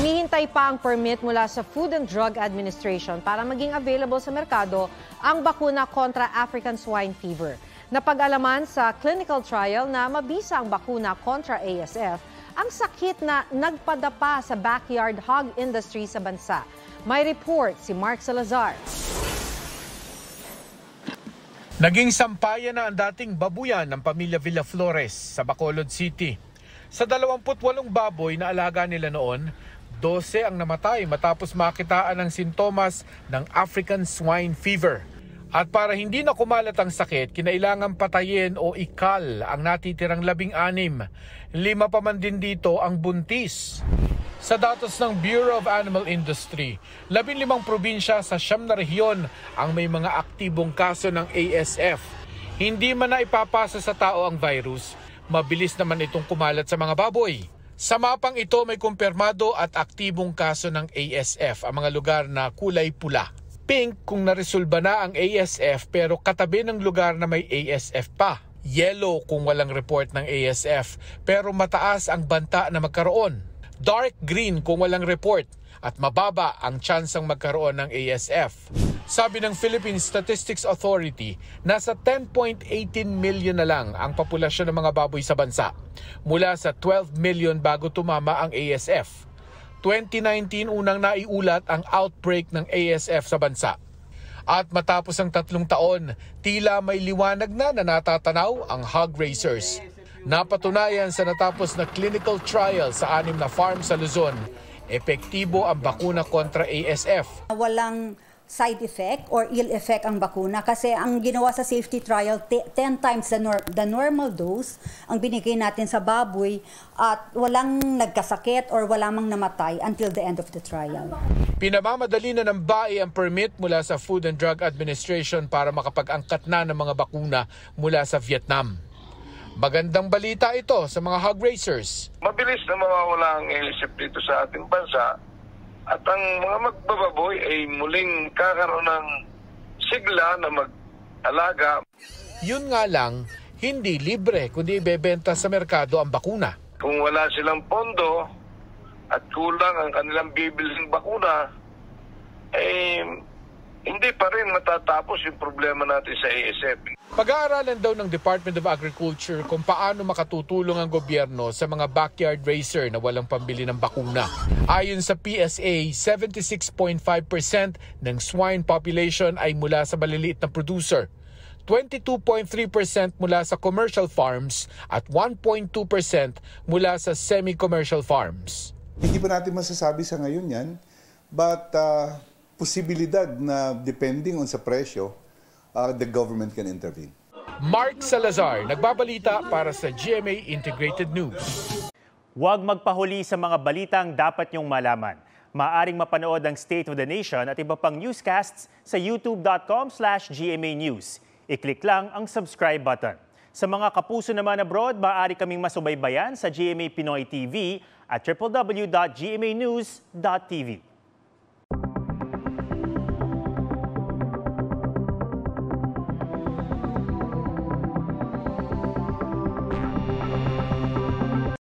Hinihintay pa ang permit mula sa Food and Drug Administration para maging available sa merkado ang bakuna kontra African Swine Fever. Napag-alaman sa clinical trial na mabisa ang bakuna kontra ASF, ang sakit na nagpadapa sa backyard hog industry sa bansa. May report si Mark Salazar. Naging sampayan na ang dating babuyan ng pamilya Villaflores sa Bacolod City. Sa 28 baboy na alaga nila noon, 12 ang namatay matapos makitaan ng sintomas ng African Swine Fever. At para hindi na kumalat ang sakit, kinailangan patayin o ikal ang natitirang 16. 5 pa man din dito ang buntis. Sa datos ng Bureau of Animal Industry, 15 probinsya sa 9 na rehiyon ang may mga aktibong kaso ng ASF. Hindi man na ipapasa sa tao ang virus, mabilis naman itong kumalat sa mga baboy. Sa mapang ito may kumpirmado at aktibong kaso ng ASF ang mga lugar na kulay pula. Pink kung naresolba na ang ASF pero katabi ng lugar na may ASF pa. Yellow kung walang report ng ASF pero mataas ang banta na magkaroon. Dark green kung walang report at mababa ang tsansang magkaroon ng ASF. Sabi ng Philippine Statistics Authority, nasa 10.18 million na lang ang populasyon ng mga baboy sa bansa mula sa 12 million bago tumama ang ASF. 2019 unang naiulat ang outbreak ng ASF sa bansa. At matapos ang 3 taon, tila may liwanag na natatanaw ang hog raisers. Napatunayan sa natapos na clinical trial sa 6 na farm sa Luzon, epektibo ang bakuna kontra ASF. Walang side effect or ill effect ang bakuna kasi ang ginawa sa safety trial 10 times the normal dose ang binigay natin sa baboy at walang nagkasakit or wala mang namatay until the end of the trial. Pinamamadali na ng BAI ang permit mula sa Food and Drug Administration para makapag-angkat na ng mga bakuna mula sa Vietnam. Magandang balita ito sa mga hog raisers. Mabilis na mawawala ang ASF dito sa ating bansa at ang mga magbababoy ay muling kakaroon ng sigla na mag-alaga. Yun nga lang, hindi libre kundi ibebenta sa merkado ang bakuna. Kung wala silang pondo at kulang ang kanilang bibiling bakuna, hindi pa rin matatapos yung problema natin sa ASF. Pag-aaralan daw ng Department of Agriculture kung paano makatutulong ang gobyerno sa mga backyard raiser na walang pambili ng bakuna. Ayon sa PSA, 76.5% ng swine population ay mula sa maliliit na producer, 22.3% mula sa commercial farms at 1.2% mula sa semi-commercial farms. Hindi pa natin masasabi sa ngayon yan, but posibilidad na depending on sa presyo, the government can intervene. Mark Salazar, nagbabalita para sa GMA Integrated News. Huwag magpahuli sa mga balitang dapat niyong malaman. Maaring mapanood ang State of the Nation at iba pang newscasts sa youtube.com/GMA News. I-click lang ang subscribe button. Sa mga kapuso naman abroad, maaari kaming masubaybayan sa GMA Pinoy TV at www.gmanews.tv.